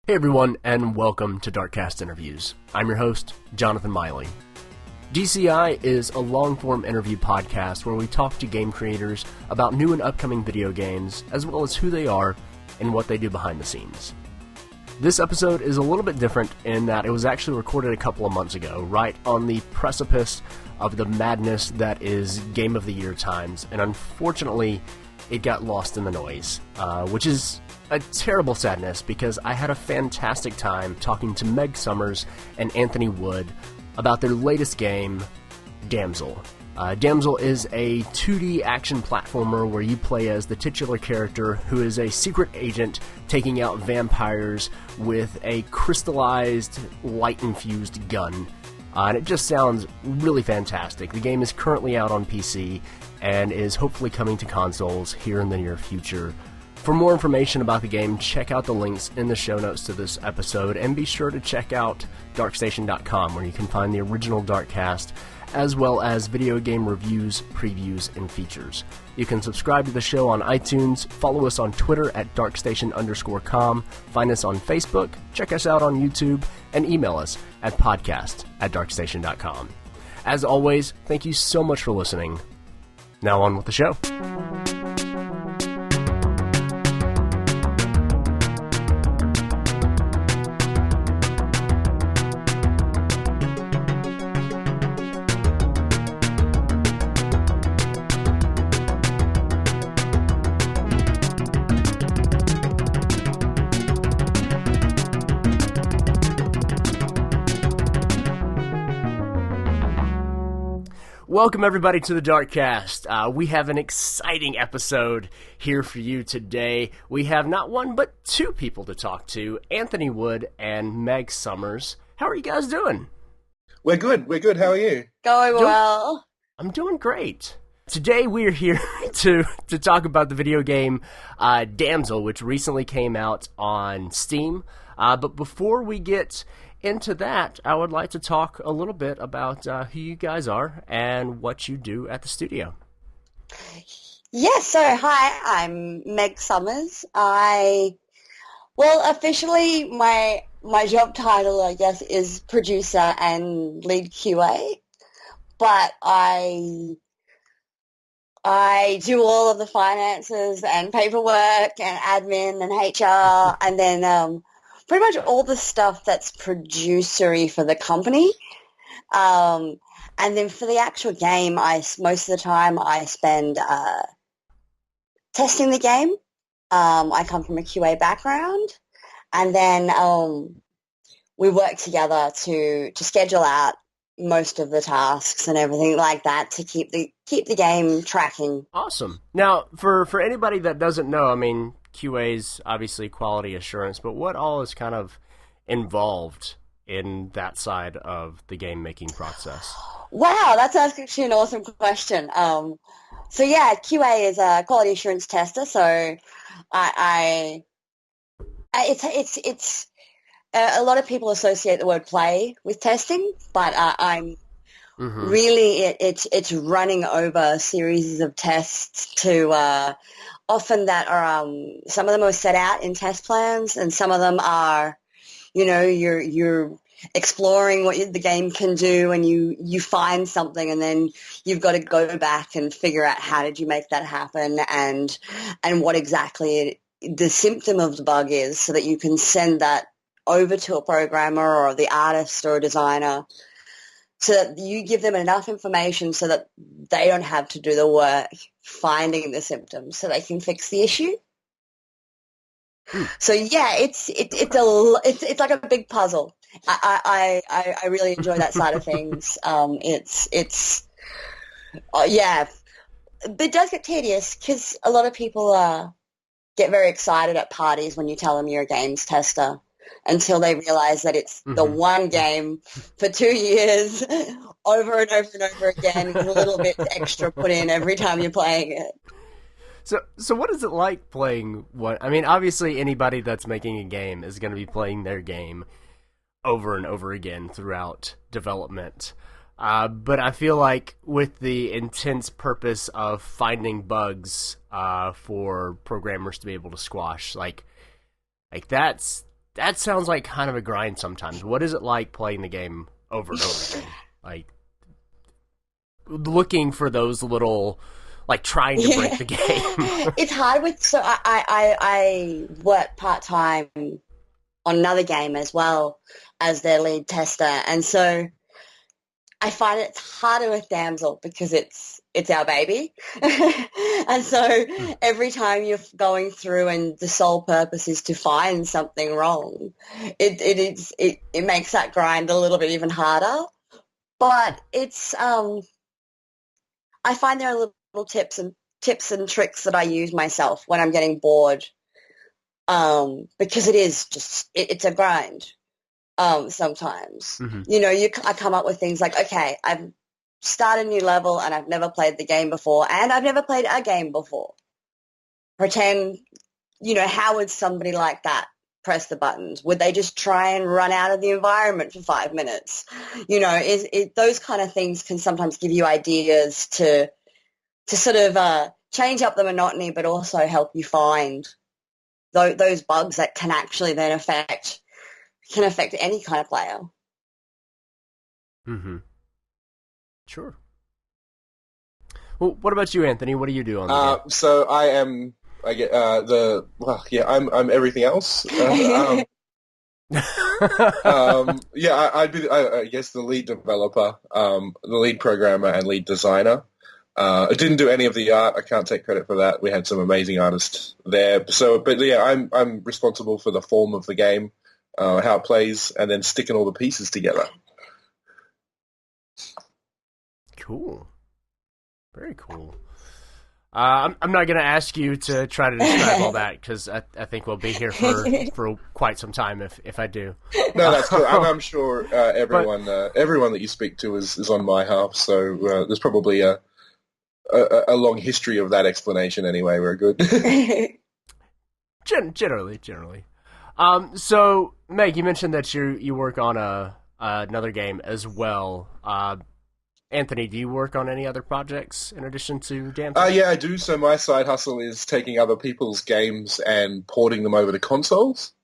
Hey everyone, and welcome to Darkcast Interviews. I'm your host, Jonathan Miley. DCI is a long-form interview podcast where we talk to game creators about new and upcoming video games, as well as who they are and what they do behind the scenes. This episode is a little bit different in that it was actually recorded a couple of months ago, right on the precipice of the madness that is Game of the Year times, and unfortunately, it got lost in the noise, which is a terrible sadness because I had a fantastic time talking to Meg Summers and Anthony Wood about their latest game, Damsel. Damsel is a 2D action platformer where you play as the titular character who is a secret agent taking out vampires with a crystallized, light-infused gun. And it just sounds really fantastic. The game is currently out on PC and is hopefully coming to consoles here in the near future. For more information about the game, check out the links in the show notes to this episode, and be sure to check out darkstation.com, where you can find the original Darkcast, as well as video game reviews, previews, and features. You can subscribe to the show on iTunes, follow us on Twitter at darkstation_com, find us on Facebook, check us out on YouTube, and email us at podcast@darkstation.com. As always, thank you so much for listening. Now on with the show. Welcome everybody to the Darkcast. We have an exciting episode here for you today. We have not one but two people to talk to, Anthony Wood and Meg Summers. How are you guys doing? We're good. How are you? Going well. I'm doing great. Today we are here to talk about the video game Damsel, which recently came out on Steam. But before we get into that, I would like to talk a little bit about who you guys are and what you do at the studio. Yeah, so hi, I'm Meg Summers. Officially my job title, I guess, is producer and lead QA, but I do all of the finances and paperwork and admin and HR, and then pretty much all the stuff that's producery for the company. And then for the actual game, most of the time I spend testing the game. I come from a QA background, and then we work together to schedule out most of the tasks and everything like that to keep the game tracking. Awesome. Now, for anybody that doesn't know, I mean, QA's obviously quality assurance, but what all is kind of involved in that side of the game making process? Wow, that's actually an awesome question. So yeah, QA is a quality assurance tester. So it's a lot of people associate the word play with testing, but I'm really it's running over a series of tests to often that are some of them are set out in test plans, and some of them are, you're exploring what the game can do, and you find something, and then you've got to go back and figure out how did you make that happen, and what exactly the symptom of the bug is, so that you can send that over to a programmer or the artist or a designer, so that you give them enough information so that they don't have to do the work finding the symptoms, so they can fix the issue. So yeah, it's like a big puzzle. I really enjoy that side of things. Yeah, but it does get tedious because a lot of people get very excited at parties when you tell them you're a games tester, until they realize that it's the one game for 2 years over and over and over again, with a little bit extra put in every time you're playing it. So what is it like playing what? I mean, obviously anybody that's making a game is going to be playing their game over and over again throughout development. But I feel like with the intense purpose of finding bugs for programmers to be able to squash, like that's that sounds like kind of a grind sometimes. What is it like playing the game over and over again? Like, looking for those little, like, trying to break the game. It's hard so I work part-time on another game as well as their lead tester, and so I find it's harder with Damsel because it's our baby. And so every time you're going through and the sole purpose is to find something wrong, it makes that grind a little bit even harder. But it's I find there are little tips and tricks that I use myself when I'm getting bored, because it is just it's a grind. Sometimes, I come up with things like, okay, I've started a new level and I've never played the game before, and I've never played a game before. Pretend, how would somebody like that press the buttons? Would they just try and run out of the environment for 5 minutes? Those kind of things can sometimes give you ideas to sort of change up the monotony, but also help you find those bugs that can actually then affect any kind of player. Mm-hmm. Sure. Well, what about you, Anthony? What do you do on the game? So I am. I get I'm everything else. I'd be. I guess the lead developer, the lead programmer, and lead designer. I didn't do any of the art. I can't take credit for that. We had some amazing artists there. But I'm responsible for the form of the game, how it plays, and then sticking all the pieces together. Cool. Very cool. I'm not going to ask you to try to describe all that, because I think we'll be here for quite some time if I do. No, that's cool. I'm sure everyone that you speak to is on my half, so there's probably a long history of that explanation anyway. We're good. Generally. So, Meg, you mentioned that you work on another game as well. Anthony, do you work on any other projects in addition to Damsel? Yeah, I do. So my side hustle is taking other people's games and porting them over to consoles,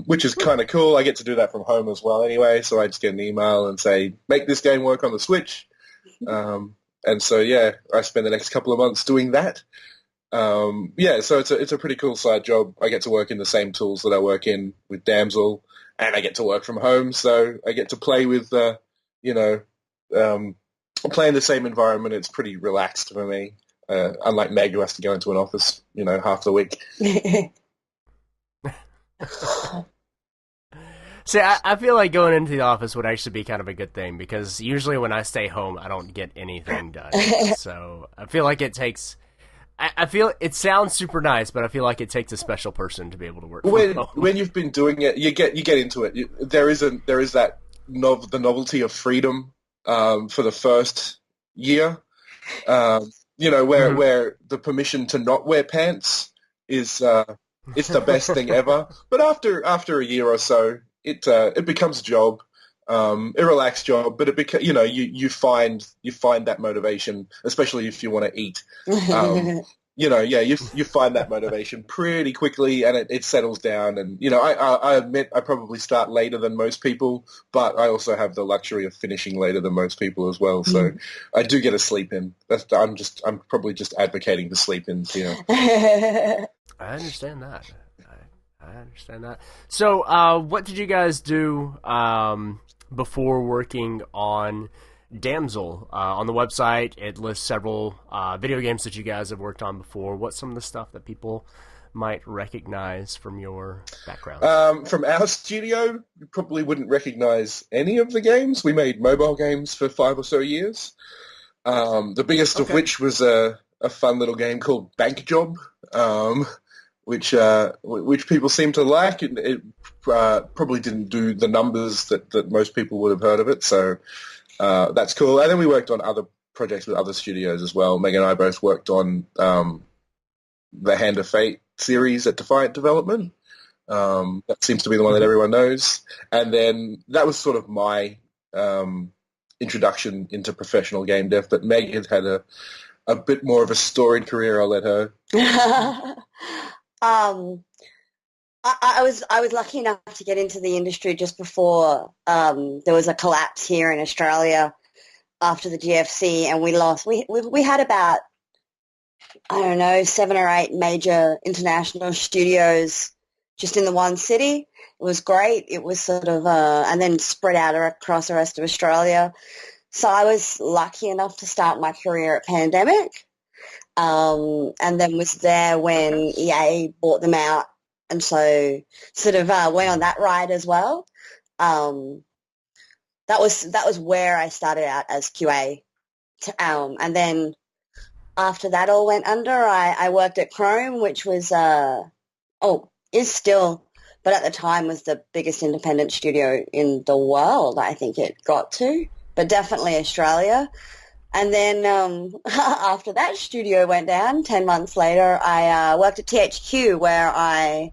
which is kind of cool. I get to do that from home as well anyway, so I just get an email and say, make this game work on the Switch. And so, I spend the next couple of months doing that. So it's a pretty cool side job. I get to work in the same tools that I work in with Damsel, and I get to work from home, so I get to play with, play in the same environment. It's pretty relaxed for me, unlike Meg, who has to go into an office, half the week. See, I feel like going into the office would actually be kind of a good thing, because usually when I stay home, I don't get anything done. So I feel like it takes... I feel it sounds super nice, but I feel like it takes a special person to be able to work from home. When you've been doing it, you get into it. There is that the novelty of freedom for the first year, where the permission to not wear pants is it's the best thing ever. But after a year or so, it becomes a job, a relaxed job. But you find that motivation, especially if you want to eat. You find that motivation pretty quickly, and it settles down. And I admit I probably start later than most people, but I also have the luxury of finishing later than most people as well. So I do get a sleep in. I'm probably just advocating for sleep ins here. I understand that. I understand that. So, what did you guys do before working on Damsel? On the website, it lists several video games that you guys have worked on before. What's some of the stuff that people might recognize from your background? From our studio, you probably wouldn't recognize any of the games. We made mobile games for 5 or so years. The biggest of which was a fun little game called Bank Job, which people seem to like. It probably didn't do the numbers that most people would have heard of it, so that's cool. And then we worked on other projects with other studios as well. Meg and I both worked on the Hand of Fate series at Defiant Development. That seems to be the one that everyone knows. And then that was sort of my introduction into professional game dev, but Meg had a bit more of a storied career. I'll let her. I was lucky enough to get into the industry just before there was a collapse here in Australia after the GFC, and we had about, I don't know, 7 or 8 major international studios just in the one city. It was great. It was sort of and then spread out across the rest of Australia. So I was lucky enough to start my career at Pandemic, and then was there when EA bought them out, and so sort of went on that ride as well. Um, that was where I started out as QA, and then after that all went under, I worked at Chrome, which was is still, but at the time was the biggest independent studio in the world. I think it got to, but definitely Australia. And then after that studio went down, 10 months later, I worked at THQ, where I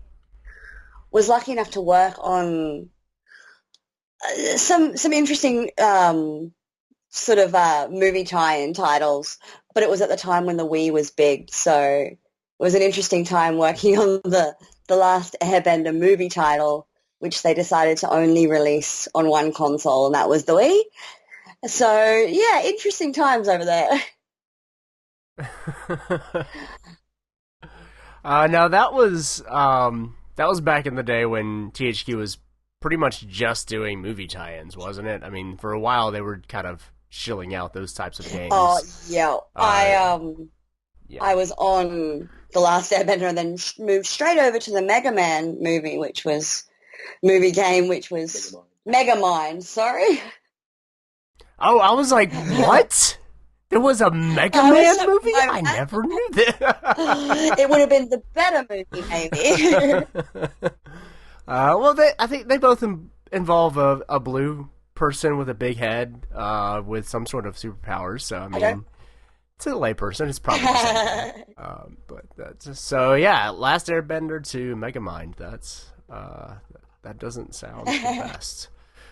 was lucky enough to work on some interesting sort of movie tie-in titles, but it was at the time when the Wii was big, so it was an interesting time working on the last Airbender movie title, which they decided to only release on one console, and that was the Wii. So, yeah, interesting times over there. Now that was back in the day when THQ was pretty much just doing movie tie-ins, wasn't it? I mean, for a while they were kind of shilling out those types of games. Oh, yeah. I was on The Last Airbender and then moved straight over to the Mega Man movie game, which was Megamind, sorry. Oh, I was like, what? There was a Mega Man movie? I never knew that. It would have been the better movie, maybe. Well, I think they both involve a blue person with a big head with some sort of superpowers. So, I mean, to the layperson, it's probably the same thing. But that's, so, yeah, Last Airbender to Megamind. That doesn't sound the best.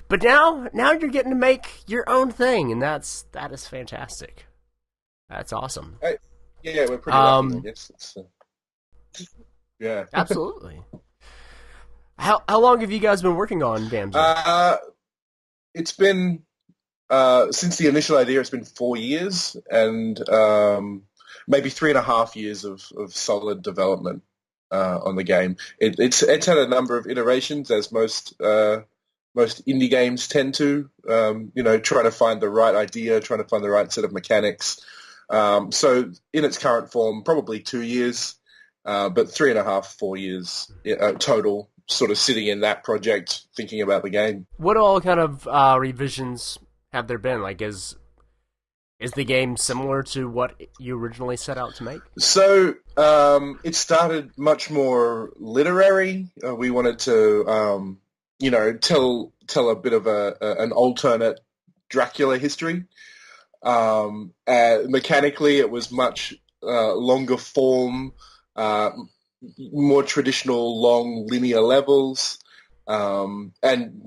But now you're getting to make your own thing, and that is fantastic. That's awesome. Yeah, we're pretty lucky, I guess. Yeah. Absolutely. How long have you guys been working on Damsel? It's been since the initial idea. It's been 4 years, and maybe 3.5 years of solid development on the game. It's had a number of iterations, as most indie games tend to. Trying to find the right idea, trying to find the right set of mechanics. So in its current form, probably 2 years, but 3.5, 4 years total, sort of sitting in that project, thinking about the game. What all kind of revisions have there been? Like, is the game similar to what you originally set out to make? So it started much more literary. We wanted to, tell a bit of an alternate Dracula history. Mechanically, it was much longer form, more traditional long linear levels, and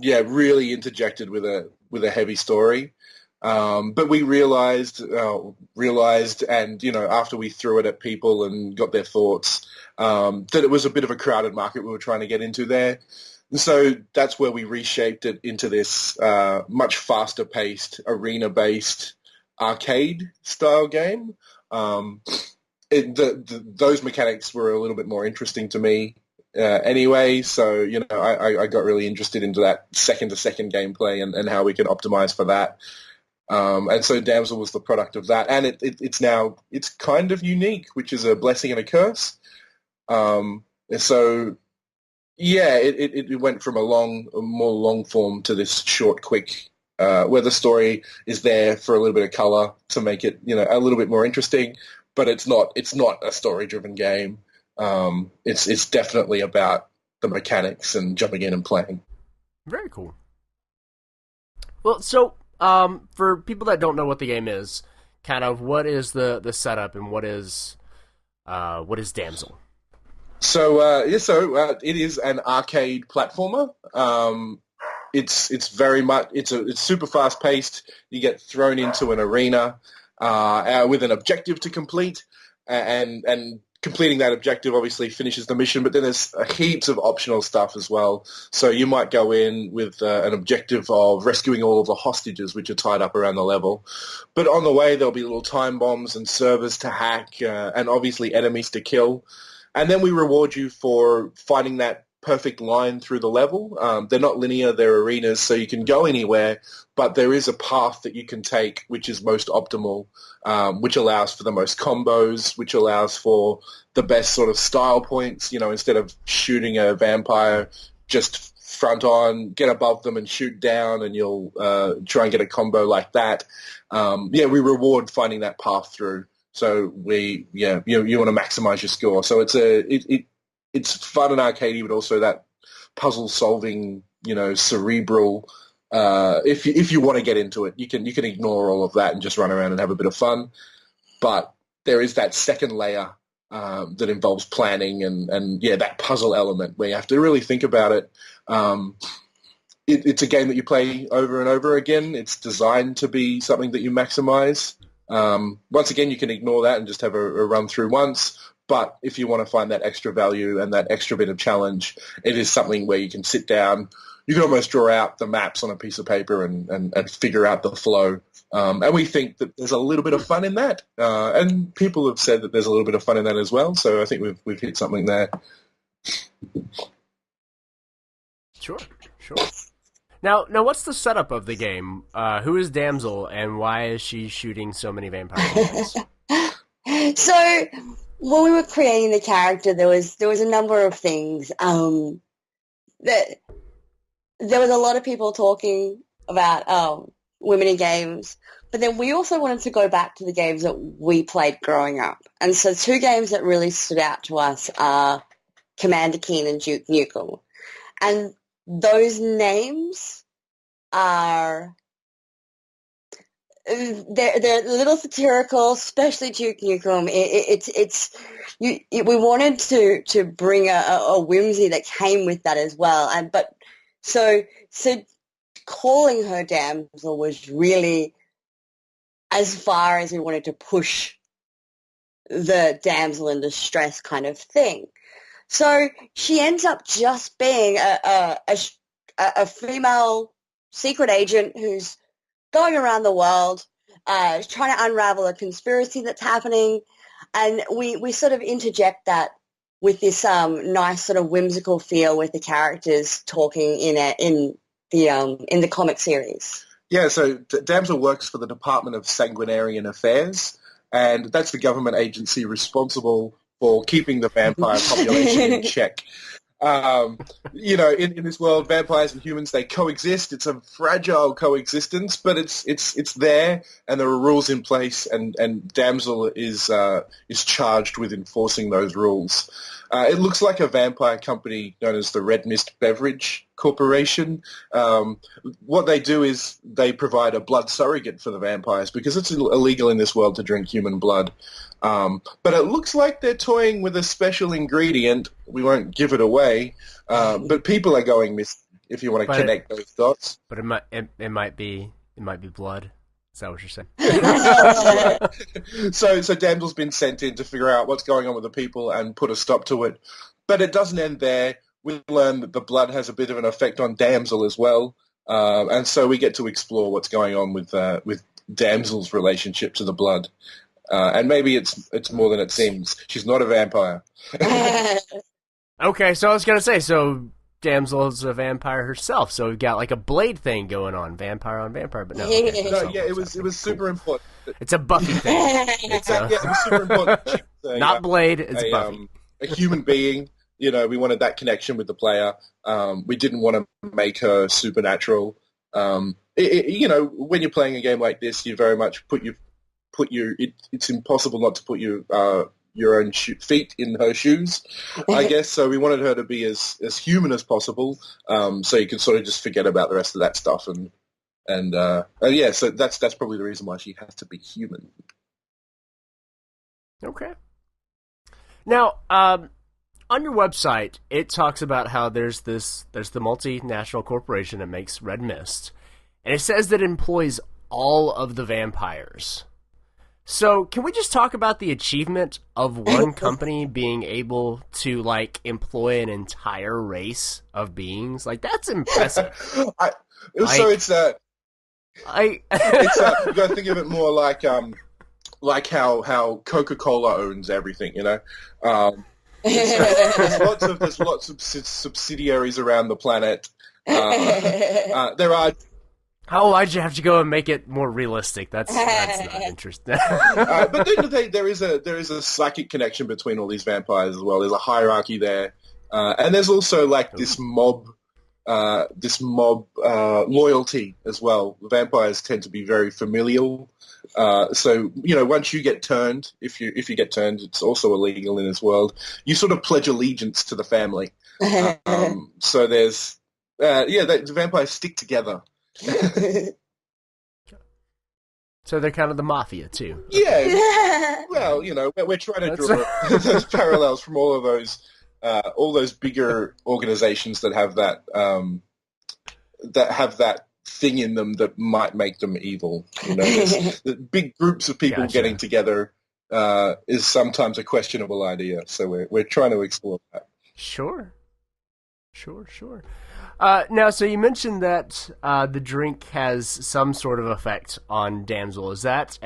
really interjected with a heavy story. But we realized, and after we threw it at people and got their thoughts, that it was a bit of a crowded market we were trying to get into there. And so that's where we reshaped it into this much faster-paced, arena-based, arcade-style game. Those mechanics were a little bit more interesting to me anyway, so I got really interested into that second-to-second gameplay and how we can optimize for that. And so Damsel was the product of that, and it's kind of unique, which is a blessing and a curse. So yeah, it went from a more long form to this short, quick, where the story is there for a little bit of color to make it a little bit more interesting. But it's not a story-driven game. It's definitely about the mechanics and jumping in and playing. Very cool. Well, so for people that don't know what the game is, kind of what is the setup and what is Damsel? So it is an arcade platformer. It's very much it's super fast paced. You get thrown into an arena with an objective to complete, and completing that objective obviously finishes the mission, but then there's heaps of optional stuff as well. So you might go in with an objective of rescuing all of the hostages which are tied up around the level. But on the way, there'll be little time bombs and servers to hack and obviously enemies to kill. And then we reward you for finding that perfect line through the level. They're not linear, they're arenas, so you can go anywhere, but there is a path that you can take which is most optimal, which allows for the most combos, which allows for the best sort of style points. You know, instead of shooting a vampire, just front on, get above them and shoot down, and you'll try and get a combo like that. We reward finding that path through. So you want to maximize your score. So it's fun and arcadey, but also that puzzle solving, cerebral. If you want to get into it, you can ignore all of that and just run around and have a bit of fun. But there is that second layer that involves planning and that puzzle element where you have to really think about it. It's a game that you play over and over again. It's designed to be something that you maximize. Once again, you can ignore that and just have a run through once. But if you want to find that extra value and that extra bit of challenge, it is something where you can sit down. You can almost draw out the maps on a piece of paper and figure out the flow. And we think that there's a little bit of fun in that. And people have said that there's a little bit of fun in that as well. So I think we've hit something there. Sure. Now, what's the setup of the game? Who is Damsel, and why is she shooting so many vampires? So, when we were creating the character, there was a number of things. There was a lot of people talking about women in games, but then we also wanted to go back to the games that we played growing up. And so, two games that really stood out to us are Commander Keen and Duke Nukem. And those names are they're a little satirical, especially Duke Nukem. We wanted to bring a whimsy that came with that as well, so calling her Damsel was really as far as we wanted to push the damsel in distress kind of thing. So she ends up just being a female secret agent who's going around the world, trying to unravel a conspiracy that's happening, and we sort of interject that with this nice sort of whimsical feel with the characters talking in the comic series. Yeah, so Damsel works for the Department of Sanguinarian Affairs, and that's the government agency responsible for keeping the vampire population in check. In this world, vampires and humans, they coexist. It's a fragile coexistence, but it's there, and there are rules in place, and Damsel is charged with enforcing those rules. It looks like a vampire company known as the Red Mist Beverage Corporation. What they do is they provide a blood surrogate for the vampires because it's illegal in this world to drink human blood. But it looks like they're toying with a special ingredient. We won't give it away, but people are going missing if you want to connect those dots. But it might be blood. Is that what you're saying? So Damsel's been sent in to figure out what's going on with the people and put a stop to it. But it doesn't end there. We learn that the blood has a bit of an effect on Damsel as well, and so we get to explore what's going on with Damsel's relationship to the blood. And maybe it's more than it seems. She's not a vampire. Okay, so I was going to say, so Damsel is a vampire herself, so we've got like a Blade thing going on, vampire on vampire, but no. Okay, it was super important. It's a Buffy thing. It was super important. Not Blade, it's Buffy. A human being. We wanted that connection with the player. We didn't want to make her supernatural. When you're playing a game like this, you very much it's impossible not to put your own feet in her shoes, I guess. So we wanted her to be as human as possible, so you can sort of just forget about the rest of that stuff. So that's probably the reason why she has to be human. Okay. Now, on your website, it talks about how there's the multinational corporation that makes Red Mist, and it says that it employs all of the vampires. So can we just talk about the achievement of one company being able to like employ an entire race of beings? Like that's impressive. You gotta think of it more like how Coca-Cola owns everything, you know. There's lots of subsidiaries around the planet. There are. Oh, why'd you have to go and make it more realistic? That's not interesting. But then there is a psychic connection between all these vampires as well. There's a hierarchy there, and there's also like this mob loyalty as well. Vampires tend to be very familial, so you know once you get turned, if you get turned, it's also illegal in this world. You sort of pledge allegiance to the family. So there's the vampires stick together. So they're kind of the mafia too. Yeah. Well, you know, we're trying to draw those parallels from all those bigger organizations that have that thing in them that might make them evil. You know, the big groups of people getting together is sometimes a questionable idea. So we're trying to explore that. Sure. Now, so you mentioned that the drink has some sort of effect on Damsel. Is that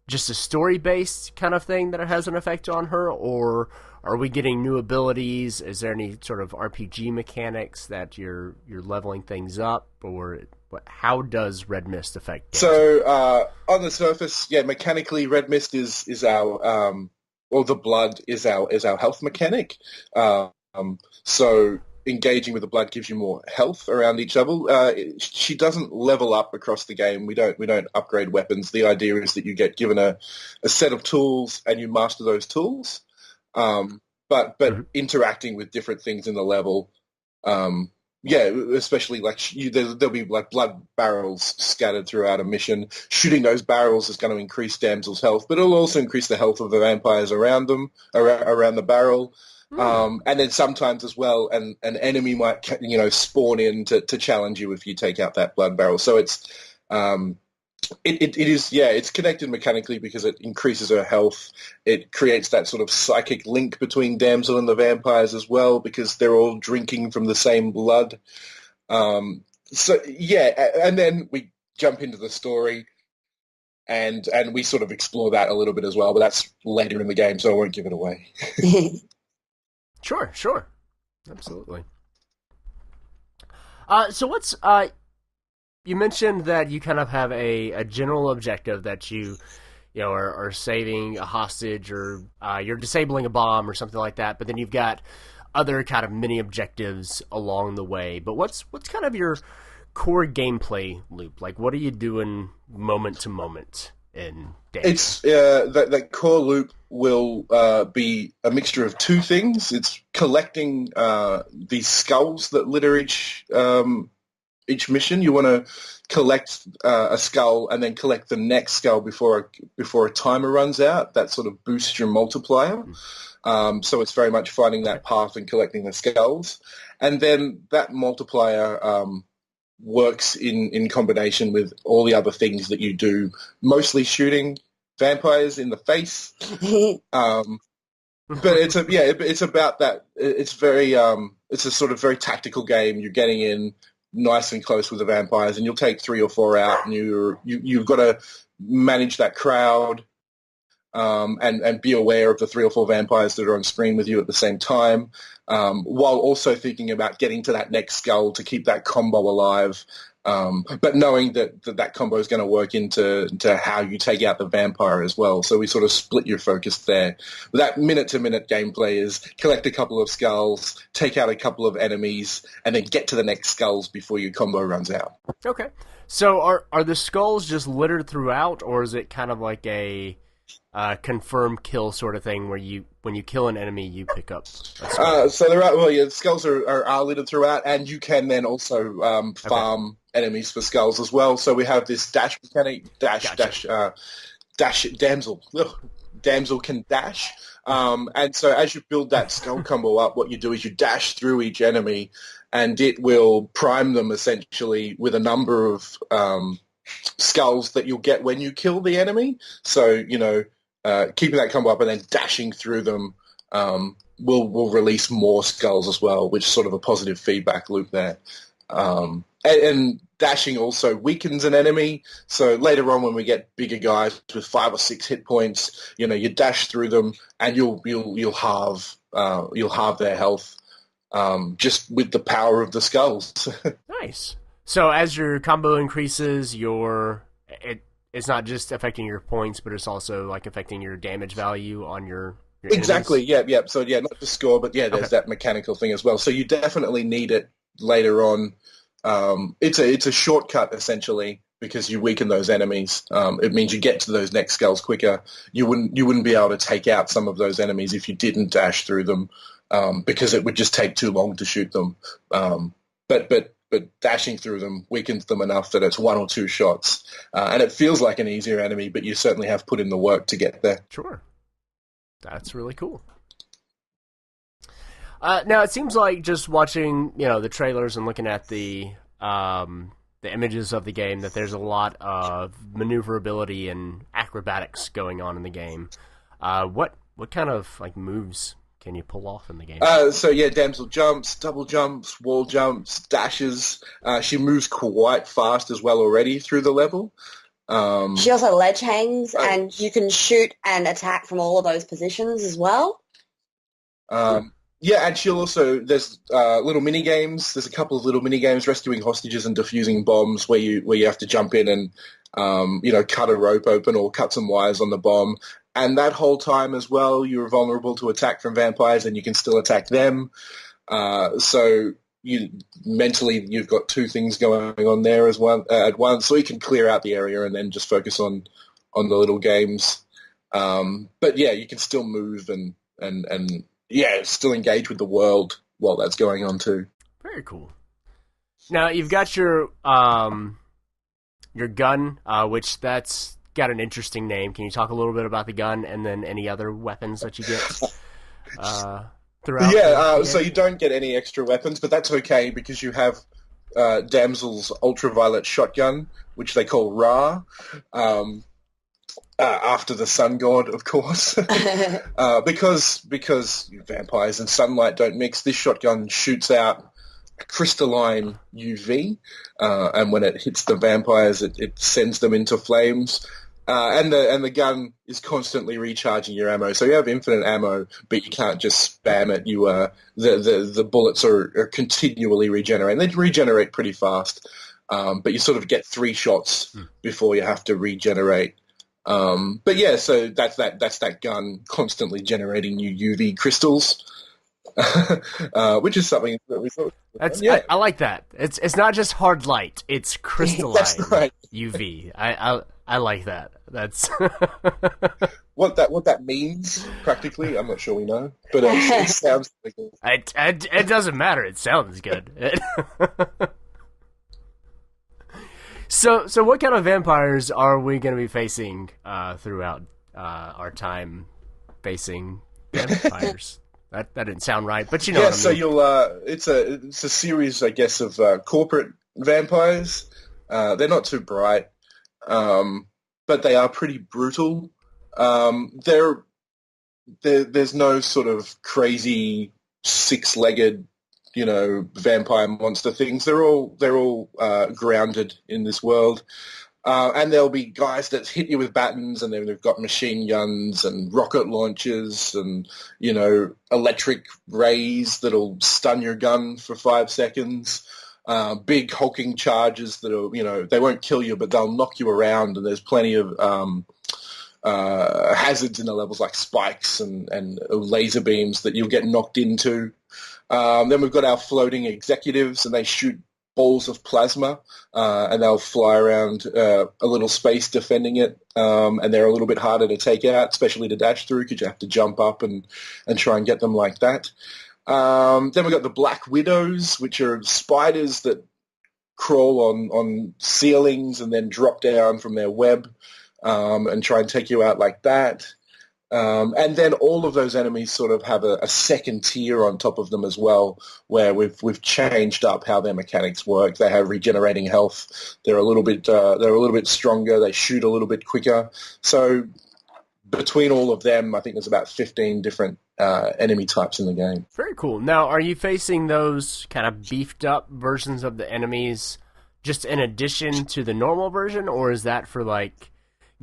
just a story-based kind of thing that it has an effect on her, or are we getting new abilities? Is there any sort of RPG mechanics that you're leveling things up, or how does Red Mist affect Damsel? So on the surface, mechanically, Red Mist is our the blood is our health mechanic. So engaging with the blood gives you more health around each level. She doesn't level up across the game. We don't upgrade weapons. The idea is that you get given a set of tools and you master those tools. But interacting with different things in the level, especially like there'll be like blood barrels scattered throughout a mission. Shooting those barrels is going to increase Damsel's health, but it'll also increase the health of the vampires around them, around the barrel. And then sometimes as well, an enemy might, spawn in to challenge you if you take out that blood barrel. So it's it's connected mechanically because it increases her health. It creates that sort of psychic link between Damsel and the vampires as well because they're all drinking from the same blood. And then we jump into the story. And we sort of explore that a little bit as well, but that's later in the game, so I won't give it away. Sure. Absolutely. So what's you mentioned that you kind of have a general objective that you are saving a hostage or you're disabling a bomb or something like that, but then you've got other kind of mini objectives along the way. But what's kind of your core gameplay loop? Like what are you doing moment to moment in Damsel? It's that core loop will be a mixture of two things. It's collecting these skulls that litter each mission. You want to collect a skull and then collect the next skull before a timer runs out. That sort of boosts your multiplier. So it's very much finding that path and collecting the skulls. And then that multiplier works in combination with all the other things that you do, mostly shooting vampires in the face. But it's about that. It's very it's a sort of very tactical game. You're getting in nice and close with the vampires, and you'll take 3 or 4 out, and you've got to manage that crowd and be aware of the 3 or 4 vampires that are on screen with you at the same time, while also thinking about getting to that next skull to keep that combo alive. But knowing that combo is going to work into how you take out the vampire as well. So we sort of split your focus there. But that minute-to-minute gameplay is collect a couple of skulls, take out a couple of enemies, and then get to the next skulls before your combo runs out. Okay. So are the skulls just littered throughout, or is it kind of like a confirmed kill sort of thing where when you kill an enemy, you pick up a skull? So there are, the skulls are littered throughout, and you can then also farm enemies for skulls as well. So we have this dash mechanic, dash Damsel. Ugh, Damsel can dash. And so as you build that skull combo up, what you do is you dash through each enemy, and it will prime them essentially with a number of skulls that you'll get when you kill the enemy. So, keeping that combo up and then dashing through them will release more skulls as well, which is sort of a positive feedback loop there. And dashing also weakens an enemy. So later on, when we get bigger guys with 5 or 6 hit points, you dash through them and you'll halve their health just with the power of the skulls. Nice. So as your combo increases, it's not just affecting your points, but it's also like affecting your damage value on your exactly. enemies? Yeah. So not just score, but there's that mechanical thing as well. So you definitely need it later on. It's a shortcut essentially because you weaken those enemies. It means you get to those next skulls quicker. You wouldn't be able to take out some of those enemies if you didn't dash through them, because it would just take too long to shoot them. But dashing through them weakens them enough that it's 1 or 2 shots, and it feels like an easier enemy. But you certainly have put in the work to get there. Sure, that's really cool. Now, it seems like just watching, the trailers and looking at the images of the game that there's a lot of maneuverability and acrobatics going on in the game. What kind of moves can you pull off in the game? Damsel jumps, double jumps, wall jumps, dashes. She moves quite fast as well already through the level. She also ledge hangs, and you can shoot and attack from all of those positions as well. Yeah, and she'll also, there's little mini games. There's a couple of little mini games, rescuing hostages and defusing bombs, where you have to jump in and cut a rope open or cut some wires on the bomb. And that whole time as well, you're vulnerable to attack from vampires, and you can still attack them. So you've got 2 things going on there at once. So you can clear out the area and then just focus on the little games. But yeah, you can still move and still engage with the world while that's going on too. Very cool. Now you've got your gun, which that's got an interesting name. Can you talk a little bit about the gun and then any other weapons that you get throughout? Yeah, so you don't get any extra weapons, but that's okay because you have Damsel's ultraviolet shotgun, which they call Ra. After the sun god, of course, because vampires and sunlight don't mix. This shotgun shoots out crystalline UV, and when it hits the vampires, it sends them into flames. And the gun is constantly recharging your ammo, so you have infinite ammo, but you can't just spam it. The bullets are continually regenerating. They regenerate pretty fast, but you sort of get 3 shots before you have to regenerate. But yeah, so that's that gun constantly generating new UV crystals, which is something that we thought. I like that. It's not just hard light; it's crystalline That's right. UV. I like that. That's what that means practically. I'm not sure we know, but it sounds like it doesn't matter. It sounds good. So what kind of vampires are we going to be facing throughout our time facing vampires? That didn't sound right, but you know what I mean. So you'll it's a series, I guess, of corporate vampires. They're not too bright, but they are pretty brutal. There's no sort of crazy 6-legged, vampire monster things. They're all grounded in this world. And there'll be guys that hit you with batons, and then they've got machine guns and rocket launchers and, electric rays that'll stun your gun for 5 seconds. Big hulking charges that'll, they won't kill you, but they'll knock you around. And there's plenty of hazards in the levels like spikes and laser beams that you'll get knocked into. Then we've got our floating executives, and they shoot balls of plasma, and they'll fly around a little space defending it, and they're a little bit harder to take out, especially to dash through, because you have to jump up and try and get them like that. Then we've got the Black Widows, which are spiders that crawl on ceilings and then drop down from their web and try and take you out like that. And then all of those enemies sort of have a second tier on top of them as well, where we've changed up how their mechanics work. They have regenerating health. They're a little bit stronger. They shoot a little bit quicker. So between all of them, I think there's about 15 different enemy types in the game. Very cool. Now, are you facing those kind of beefed up versions of the enemies just in addition to the normal version, or is that for like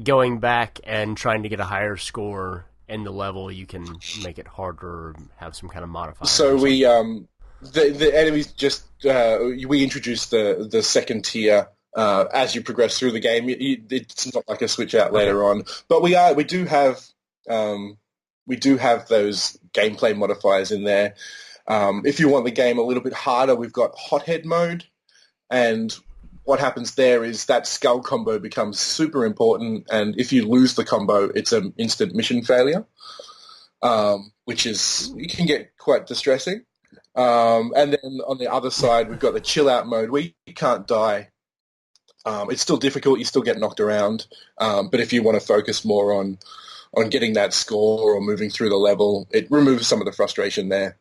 going back and trying to get a higher score in the level, you can make it harder or have some kind of modifier? So we the enemies just we introduce the second tier as you progress through the game. It's not like a switch out later on, but we do have those gameplay modifiers in there. If you want the game a little bit harder, we've got hothead mode, and what happens there is that skull combo becomes super important, and if you lose the combo, it's an instant mission failure, which it can get quite distressing. And then on the other side, we've got the chill out mode where you can't die. It's still difficult, you still get knocked around, but if you want to focus more on getting that score or moving through the level, it removes some of the frustration there.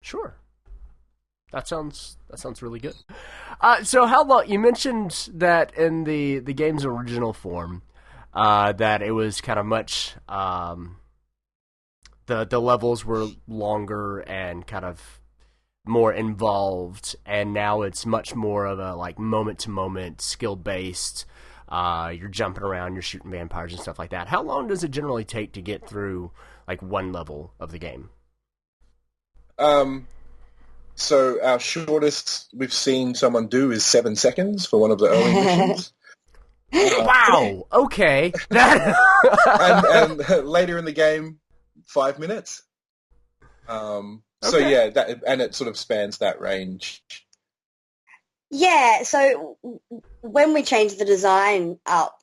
Sure. That sounds really good. So how long, you mentioned that in the game's original form, that it was kind of much, the levels were longer and kind of more involved, and now it's much more of a like moment-to-moment, skill-based, you're jumping around, you're shooting vampires and stuff like that. How long does it generally take to get through like one level of the game? So our shortest we've seen someone do is 7 seconds for one of the early missions. Wow. Okay. and later in the game, 5 minutes. So yeah, and it sort of spans that range. Yeah. So when we changed the design up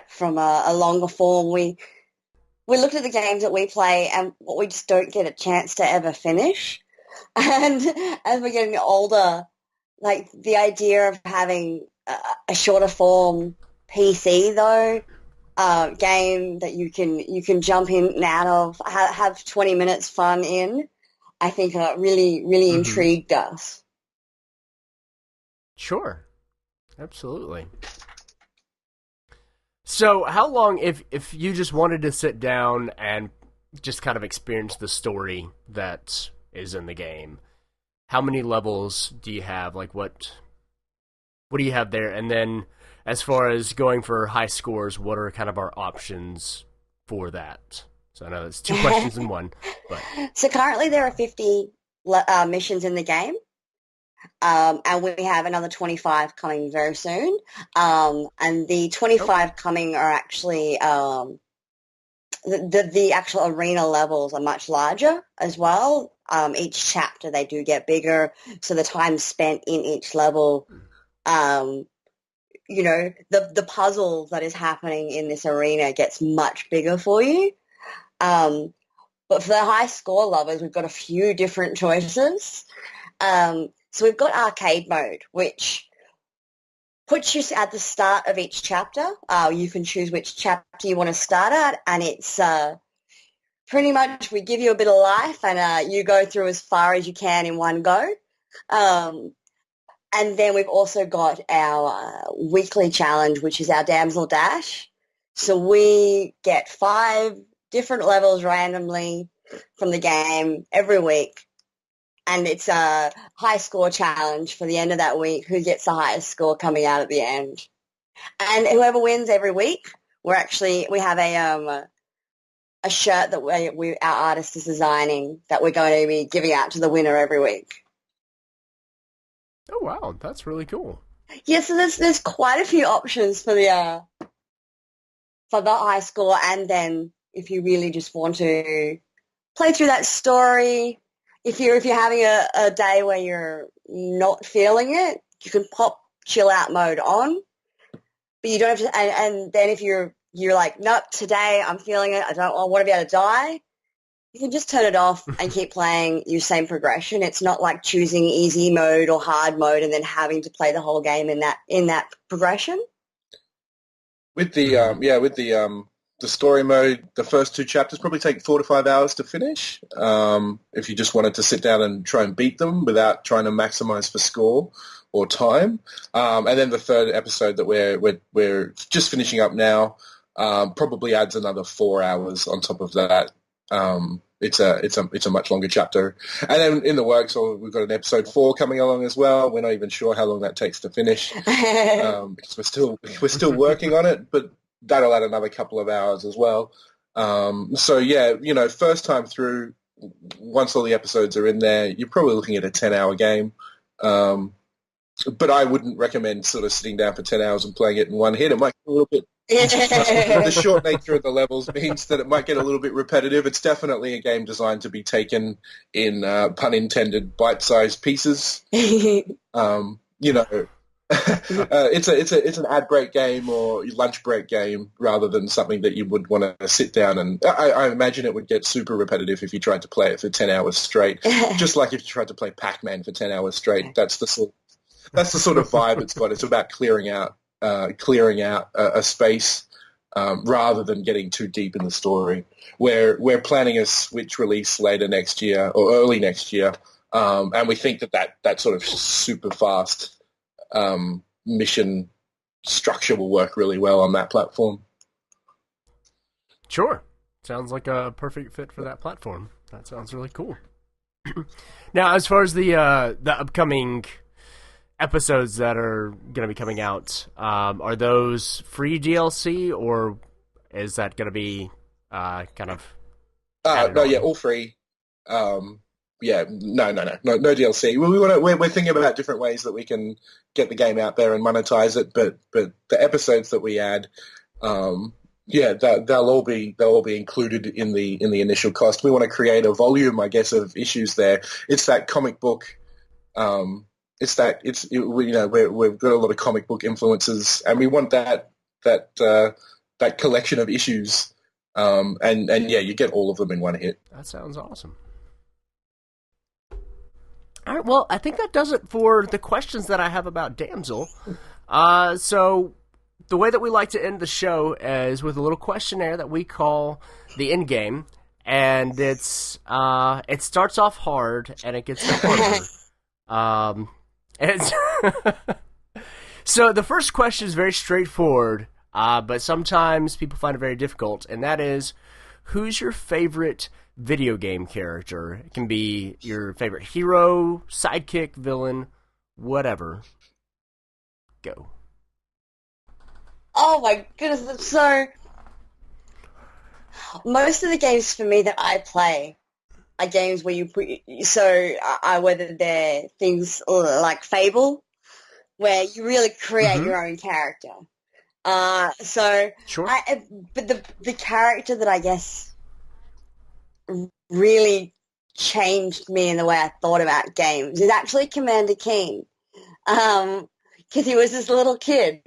from a longer form, we looked at the games that we play and what we just don't get a chance to ever finish. And as we're getting older, like the idea of having a shorter form PC though, game that you can jump in and out of, have 20 minutes fun in, I think really intrigued us. Sure. Absolutely. So how long, if you just wanted to sit down and just kind of experience the story that is in the game, how many levels do you have? Like what do you have there? And then as far as going for high scores, what are kind of our options for that? So I know that's two questions in one. But so currently there are 50 missions in the game, and we have another 25 coming very soon. And the 25 coming are actually the actual arena levels are much larger as well. Each chapter they do get bigger, so the time spent in each level, the puzzle that is happening in this arena gets much bigger for you. But for the high score lovers, we've got a few different choices. So we've got arcade mode, which puts you at the start of each chapter. You can choose which chapter you want to start at, and it's pretty much we give you a bit of life, and you go through as far as you can in one go. And then we've also got our weekly challenge, which is our Damsel Dash. So we get 5 different levels randomly from the game every week. And it's a high score challenge for the end of that week, who gets the highest score coming out at the end. And whoever wins every week, we have a shirt that our artist is designing that we're going to be giving out to the winner every week. Oh wow, that's really cool. Yeah, so there's quite a few options for the high score, and then if you really just want to play through that story, if you're having a day where you're not feeling it, you can pop chill out mode on, but you don't have to. And then if you're like, nope, today I'm feeling it, I want to be able to die, you can just turn it off and keep playing your same progression. It's not like choosing easy mode or hard mode and then having to play the whole game in that progression. With the the story mode, the first 2 chapters probably take 4 to 5 hours to finish. If you just wanted to sit down and try and beat them without trying to maximize for score or time. And then the third episode that we're just finishing up now probably adds another 4 hours on top of that. It's a much longer chapter. And then in the works, we've got an episode 4 coming along as well. We're not even sure how long that takes to finish because we're still working on it, but that'll add another couple of hours as well. So yeah, first time through, once all the episodes are in there, you're probably looking at a 10-hour game. But I wouldn't recommend sort of sitting down for 10 hours and playing it in one hit. It might get a little bit... The short nature of the levels means that it might get a little bit repetitive. It's definitely a game designed to be taken in, pun intended, bite-sized pieces. It's an ad break game or lunch break game rather than something that you would want to sit down and... I imagine it would get super repetitive if you tried to play it for 10 hours straight. Just like if you tried to play Pac-Man for 10 hours straight. That's the sort of vibe it's got. It's about clearing out a space rather than getting too deep in the story. We're planning a Switch release later next year or early next year, and we think that sort of super fast mission structure will work really well on that platform. Sure. Sounds like a perfect fit for that platform. That sounds really cool. Now, as far as the upcoming episodes that are going to be coming out, are those free DLC or is that going to be kind of... No, yeah, all free. No DLC. We're thinking about different ways that we can get the game out there and monetize it, but the episodes that we add, they'll all be included in the initial cost. We want to create a volume, I guess, of issues there. It's that comic book. We've got a lot of comic book influences, and we want that collection of issues. And you get all of them in one hit. That sounds awesome. All right, well, I think that does it for the questions that I have about Damsel. So the way that we like to end the show is with a little questionnaire that we call the end game, and it starts off hard and it gets harder. So the first question is very straightforward, but sometimes people find it very difficult, and that is, who's your favorite video game character? It can be your favorite hero, sidekick, villain, whatever. Go. Oh my goodness, so most of the games for me that I play are games where you put, whether they're things like Fable, where you really create your own character. Sure. But the character that I guess really changed me in the way I thought about games is actually Commander King, because he was this little kid.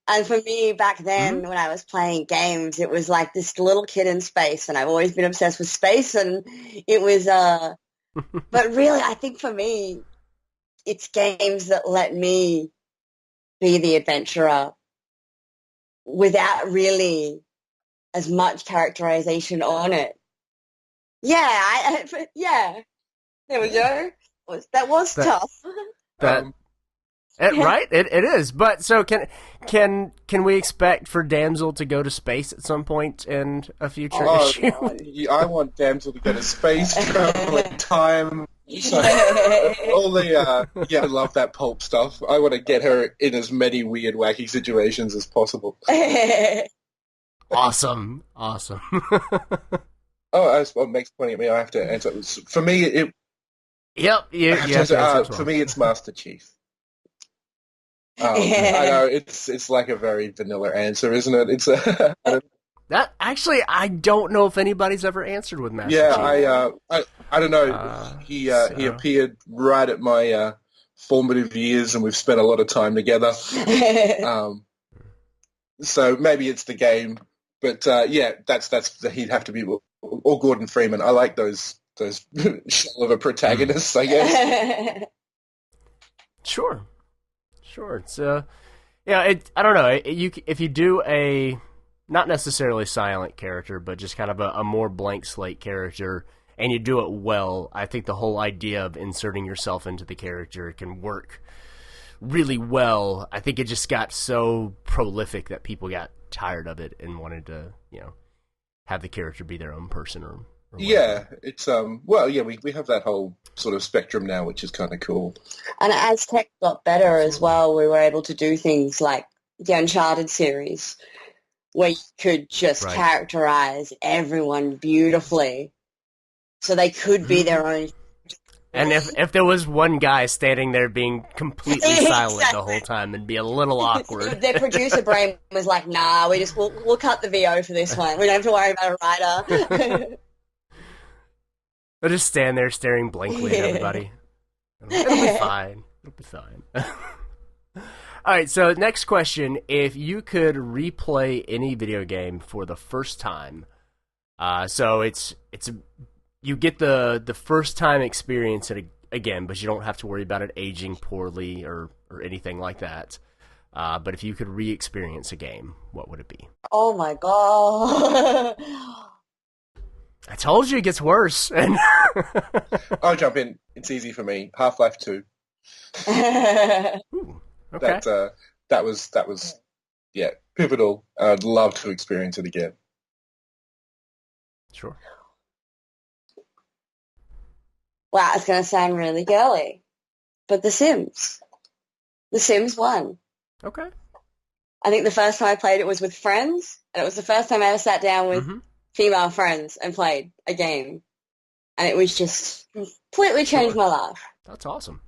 And for me, back then, when I was playing games, it was like this little kid in space, and I've always been obsessed with space, and it was, but really, I think for me, it's games that let me be the adventurer without really as much characterization on it. Yeah, there we go. That was tough. Right? It is. But so can we expect for Damsel to go to space at some point in a future issue? I want Damsel to go to space, travel in time. So, I love that pulp stuff. I want to get her in as many weird, wacky situations as possible. Awesome. That's what makes pointing at me. I have to answer. For me, for me, it's Master Chief. I know it's like a very vanilla answer, isn't it? It's that actually I don't know if anybody's ever answered with Master Chief. Yeah, I don't know. He appeared right at my formative years, and we've spent a lot of time together. So maybe it's the game, but that's he'd have to be, or Gordon Freeman. I like those shell of a protagonists, I guess. Sure. It's I don't know. If you do a not necessarily silent character, but just kind of a more blank slate character, and you do it well, I think the whole idea of inserting yourself into the character can work really well. I think it just got so prolific that people got tired of it and wanted to, have the character be their own person or yeah, it's we have that whole sort of spectrum now, which is kind of cool. And as tech got better as well, we were able to do things like the Uncharted series, where you could just characterize everyone beautifully, so they could be their own. And if there was one guy standing there being completely silent the whole time, it'd be a little awkward. Their producer brain was like, "Nah, we'll cut the VO for this one. We don't have to worry about a writer." They'll just stand there staring blankly at everybody. It'll be fine. It'll be fine. All right. So next question: if you could replay any video game for the first time, so you get the first time experience it again, but you don't have to worry about it aging poorly or anything like that. But if you could re-experience a game, what would it be? Oh my god! I told you it gets worse. I'll jump in. It's easy for me. Half-Life 2. Ooh, okay. That was pivotal. I'd love to experience it again. Sure. Wow, it's going to sound really girly, but The Sims. The Sims 1. Okay. I think the first time I played it was with friends, and it was the first time I ever sat down with female friends and played a game. And it was just completely changed my life. That's awesome.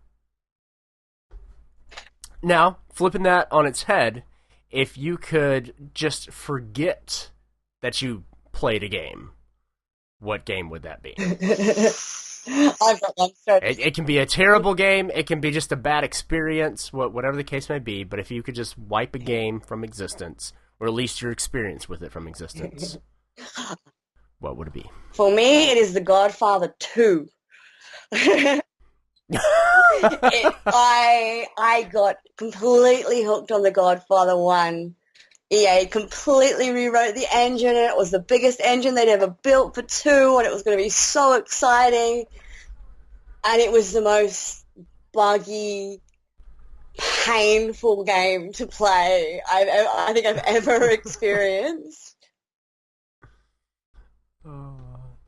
Now, flipping that on its head, if you could just forget that you played a game, what game would that be? I've got one. It can be a terrible game. It can be just a bad experience, whatever the case may be. But if you could just wipe a game from existence, or at least your experience with it from existence, what would it be? For me, it is The Godfather 2. I got completely hooked on The Godfather 1. EA completely rewrote the engine, and it was the biggest engine they'd ever built for 2, and it was going to be so exciting. And it was the most buggy, painful game to play I think I've ever experienced. Oh,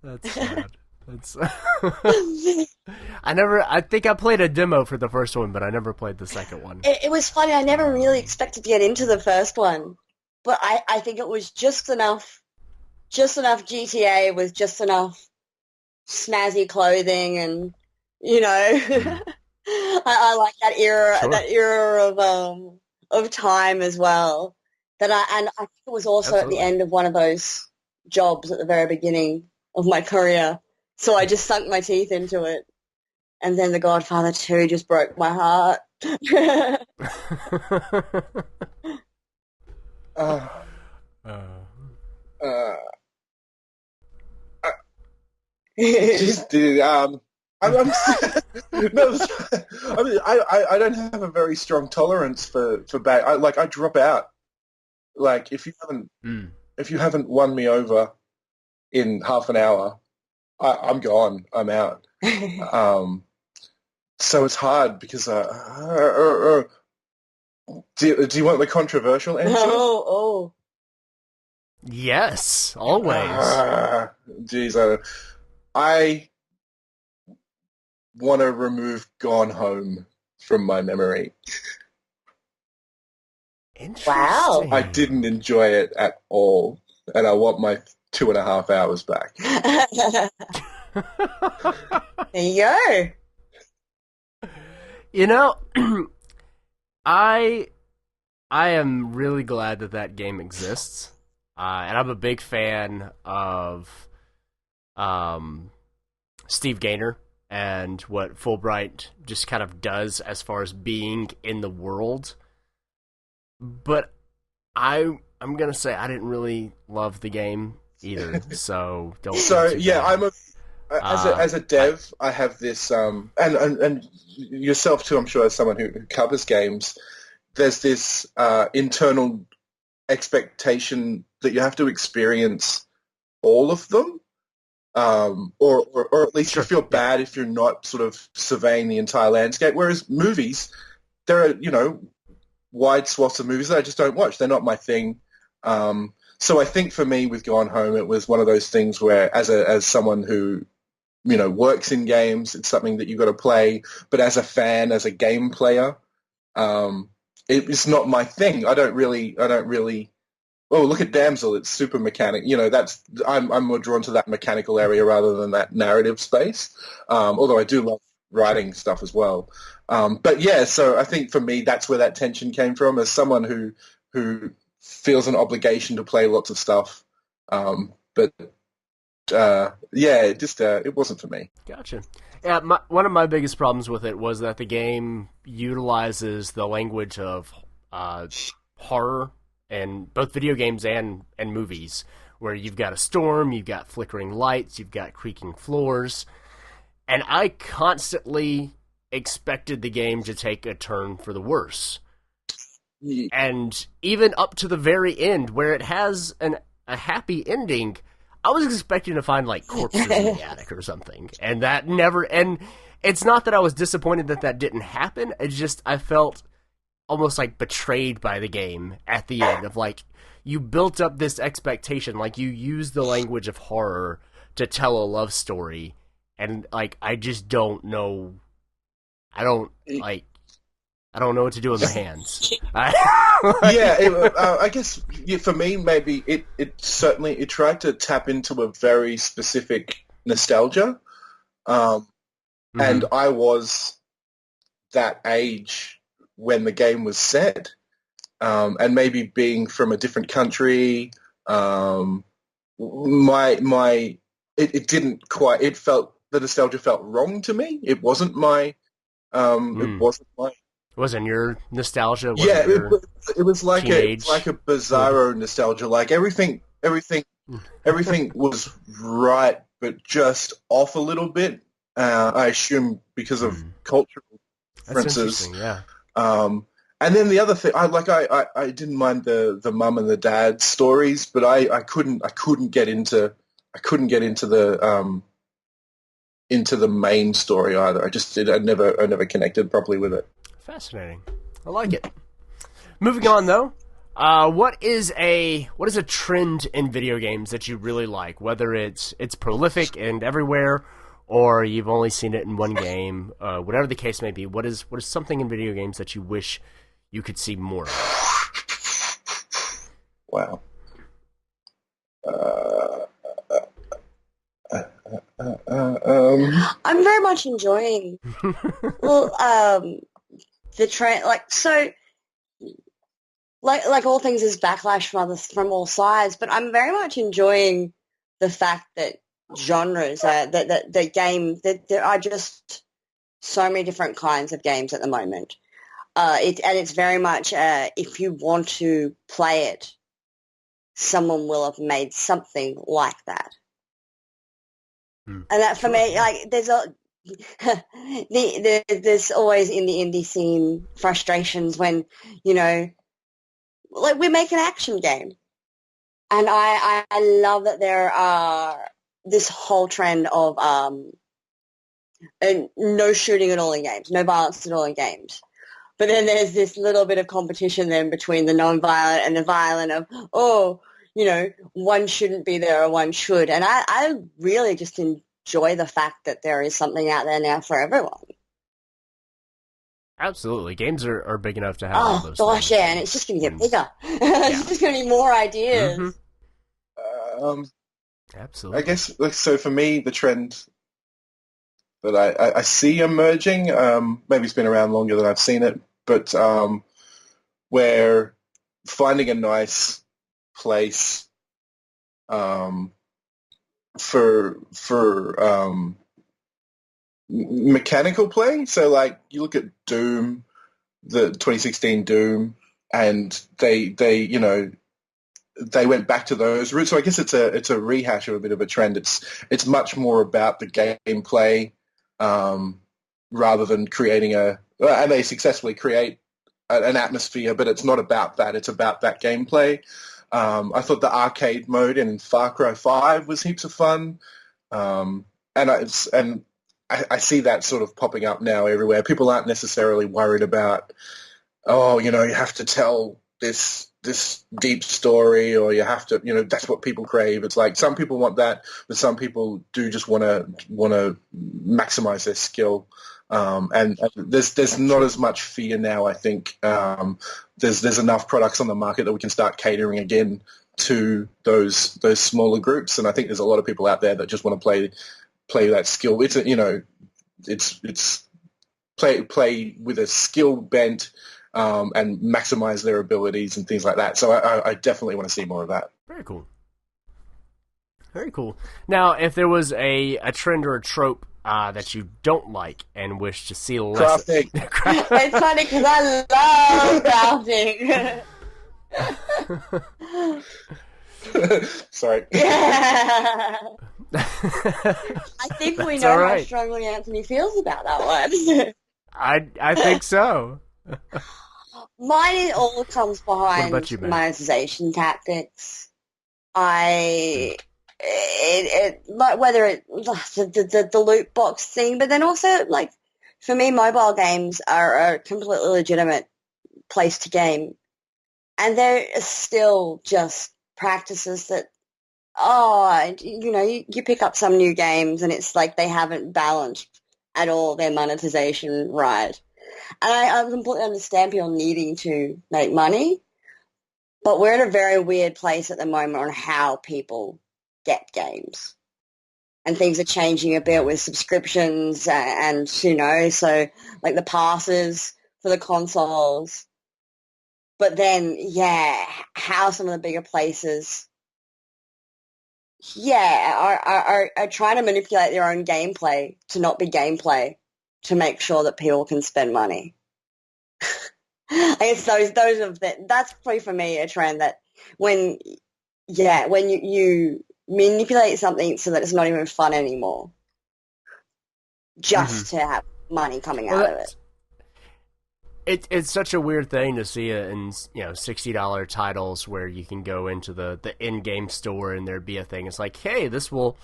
that's sad. I think I played a demo for the first one, but I never played the second one. It was funny. I never really expected to get into the first one. But I think it was just enough GTA with just enough snazzy clothing, and I like that era of time as well. I think it was also Absolutely. At the end of one of those jobs at the very beginning of my career, so I just sunk my teeth into it, and then The Godfather 2 just broke my heart. I don't have a very strong tolerance for bad. I drop out. Like if you haven't won me over in half an hour, I'm gone. I'm out. So it's hard because do you want the controversial answer? Oh. Yes, always. Jeez, I want to remove Gone Home from my memory. Interesting. Wow. I didn't enjoy it at all, and I want my 2.5 hours back. There you go. I am really glad that game exists, and I'm a big fan of Steve Gaynor and what Fulbright just kind of does as far as being in the world. But I'm gonna say I didn't really love the game either, so don't. So yeah, as a dev, I have this and yourself too. I'm sure as someone who covers games, there's this internal expectation that you have to experience all of them, or at least you feel bad if you're not sort of surveying the entire landscape. Whereas movies, there are, you know, wide swaths of movies that I just don't watch. They're not my thing. So I think for me with Gone Home, it was one of those things where as someone who, you know, works in games, it's something that you've got to play. But as a fan, as a game player, it's not my thing. I don't really. Oh, look at Damsel! It's super mechanic. You know, I'm more drawn to that mechanical area rather than that narrative space. Although I do love writing stuff as well. But yeah, so I think for me, that's where that tension came from. As someone who feels an obligation to play lots of stuff, but yeah, it wasn't for me. Gotcha. Yeah, one of my biggest problems with it was that the game utilizes the language of horror in both video games and movies, where you've got a storm, you've got flickering lights, you've got creaking floors, and I constantly expected the game to take a turn for the worse. Yeah. And even up to the very end, where it has a happy ending, I was expecting to find, like, corpses in the attic or something, and that never... And it's not that I was disappointed that didn't happen, it's just I felt almost, like, betrayed by the game at the end of, like, you built up this expectation, like, you used the language of horror to tell a love story, and, like, I just don't know... I don't know what to do with my hands. I guess for me, maybe it certainly tried to tap into a very specific nostalgia, and I was that age when the game was set, and maybe being from a different country, it didn't quite. The nostalgia felt wrong to me. It wasn't my. It wasn't my. Wasn't your nostalgia? It was like a bizarro nostalgia. Like everything was right, but just off a little bit. I assume because of cultural differences. Yeah. And then the other thing, I didn't mind the mum and the dad stories, but I couldn't get into the main story either. I never connected properly with it. Fascinating. I like it. Moving on, though, what is a trend in video games that you really like? Whether it's prolific and everywhere, or you've only seen it in one game, whatever the case may be. What is something in video games that you wish you could see more of? Wow. I'm very much enjoying. The trend, like all things is backlash from all sides, but I'm very much enjoying the fact that genres, that there are just so many different kinds of games at the moment. It's very much if you want to play it, someone will have made something like that. And that for me, like there's always in the indie scene frustrations when, you know, like we make an action game, and I love that there are this whole trend of no shooting at all in games, no violence at all in games. But then there's this little bit of competition then between the non-violent and the violent of, oh, you know, one shouldn't be there or one should. And I really just enjoy the fact that there is something out there now for everyone. Absolutely. Games are big enough to have all those gosh, things. yeah, and it's just going to get bigger. It's just going to be more ideas. Absolutely. I guess, so for me, the trend that I see emerging, maybe it's been around longer than I've seen it, but where finding a nice place for mechanical play. So, like, you look at Doom, the 2016 Doom, and they went back to those roots. So I guess it's a rehash of a bit of a trend. It's much more about the gameplay rather than creating and they successfully create an atmosphere, but it's not about that. It's about that gameplay. I thought the arcade mode in Far Cry 5 was heaps of fun. And I see that sort of popping up now everywhere. People aren't necessarily worried about, you have to tell this deep story, or you have to, that's what people crave. It's like some people want that, but some people do just want to maximize their skill. And there's not as much fear now. I think there's enough products on the market that we can start catering again to those smaller groups. And I think there's a lot of people out there that just want to play that skill. It's it's play with a skill bent and maximize their abilities and things like that. So I definitely want to see more of that. Very cool. Very cool. Now, if there was a trend or a trope that you don't like and wish to see less... Crafting. It's funny because I love crafting. Sorry. Yeah. I think we know how strongly Anthony feels about that one. I think so. Mine all comes behind what about you, man? monetization tactics. Whether the loot box thing, but then also, like, for me, mobile games are a completely legitimate place to game, and there are still just practices that, you pick up some new games and it's like they haven't balanced at all their monetization right. And I completely understand people needing to make money, but we're in a very weird place at the moment on how people get games. And things are changing a bit with subscriptions and so like the passes for the consoles. But then, how some of the bigger places, are trying to manipulate their own gameplay to not be gameplay to make sure that people can spend money. I guess that's probably for me a trend that when you manipulate something so that it's not even fun anymore, just to have money coming out of it. It's such a weird thing to see it in $60 titles where you can go into the in-game store and there'd be a thing. It's like, hey, this will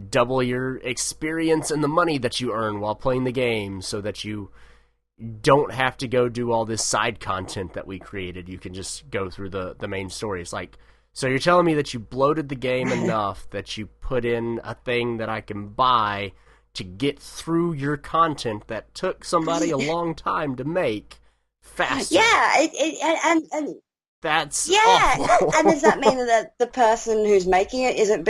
double your experience and the money that you earn while playing the game, so that you don't have to go do all this side content that we created. You can just go through the main story. It's like, so you're telling me that you bloated the game enough that you put in a thing that I can buy to get through your content that took somebody a long time to make faster. Yeah, and that's awful. And does that mean that the person who's making it isn't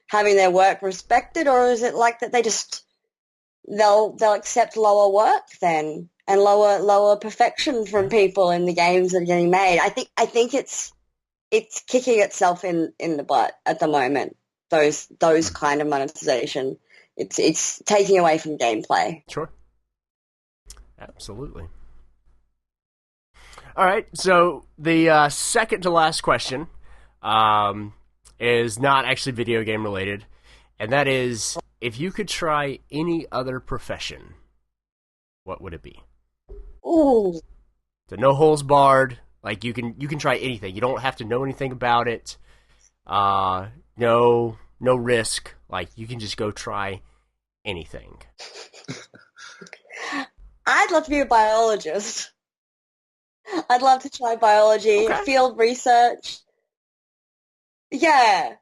having their work respected, or is it like that they'll accept lower work then and lower perfection from people in the games that are getting made? I think it's kicking itself in the butt at the moment. Those kind of monetization, it's taking away from gameplay. Sure, absolutely. All right, so the second to last question is not actually video game related, and that is, if you could try any other profession, what would it be? Ooh. So no holes barred. Like you can try anything. You don't have to know anything about it. No risk. Like you can just go try anything. I'd love to be a biologist. I'd love to try biology, field research. Yeah.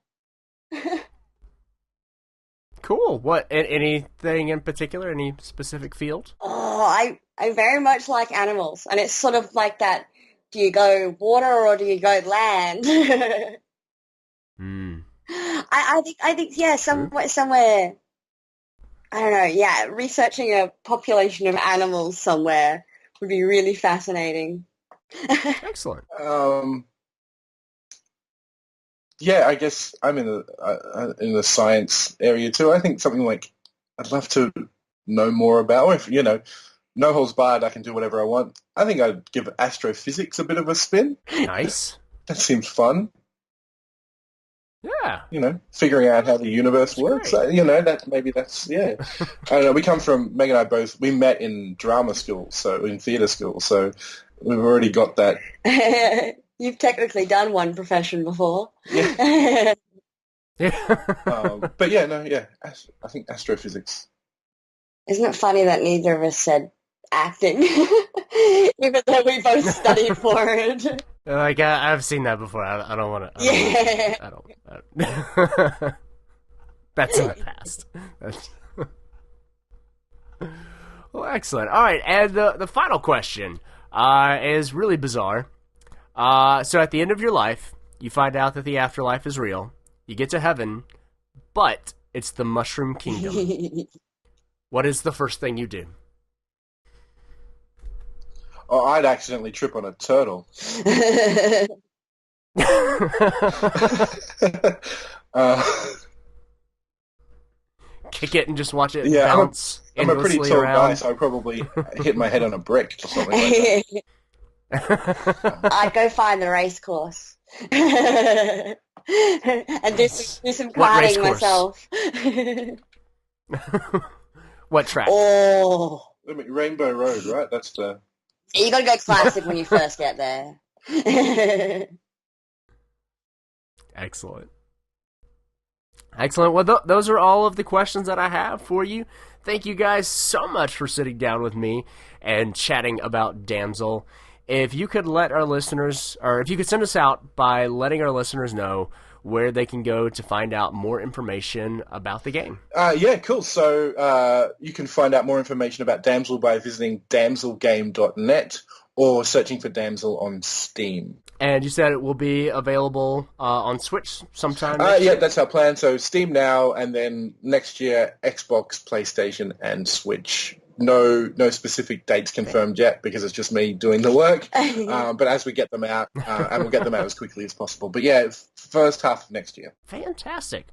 Cool. What? Anything in particular? Any specific field? Oh, I very much like animals, and it's sort of like that. Do you go water or do you go land? I think somewhere. I don't know. Yeah, researching a population of animals somewhere would be really fascinating. Excellent. Yeah, I guess I'm in the science area too. I think something like I'd love to know more about. If no holds barred, I can do whatever I want. I think I'd give astrophysics a bit of a spin. Nice. That seems fun. Yeah. Figuring out how the universe works. Great. That's I don't know. Meg and I we met in drama school, so in theatre school, so we've already got that You've technically done one profession before. Yeah. Yeah. But yeah, no, yeah. I think astrophysics. Isn't it funny that neither of us said acting, even though we both studied for it? Like, I've seen that before. I don't want to. Yeah. I don't. That's in the past. Well, excellent. All right, and the final question is really bizarre. So at the end of your life, you find out that the afterlife is real. You get to heaven, but it's the Mushroom Kingdom. What is the first thing you do? Oh, I'd accidentally trip on a turtle. Kick it and just watch it Yeah, bounce I'm a pretty endlessly tall around. guy, so I'd probably hit my head on a brick or something like that. I'd go find the race course and do some What race karting course? myself. What track? Oh, I mean, Rainbow Road, right? That's the... you got to go classic when you first get there. Excellent. Excellent. Well, those are all of the questions that I have for you. Thank you guys so much for sitting down with me and chatting about Damsel. If you could let our listeners, or if you could send us out by letting our listeners know where they can go to find out more information about the game. Yeah, cool. So you can find out more information about Damsel by visiting damselgame.net or searching for Damsel on Steam. And you said it will be available on Switch sometime next Yeah, year? that's our plan. So Steam now, and then next year, Xbox, PlayStation, and Switch. No specific dates confirmed yet because it's just me doing the work. But as we get them out, and we'll get them out as quickly as possible. But yeah, first half of next year. Fantastic.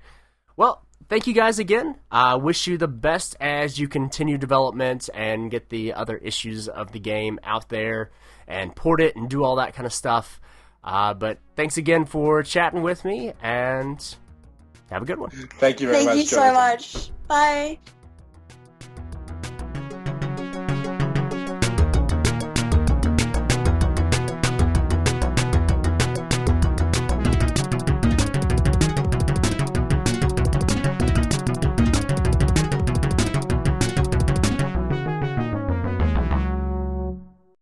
Well, thank you guys again. I wish you the best as you continue development and get the other issues of the game out there and port it and do all that kind of stuff. But thanks again for chatting with me, and have a good one. Thank you very much, Thank you so Jonathan. much. Bye.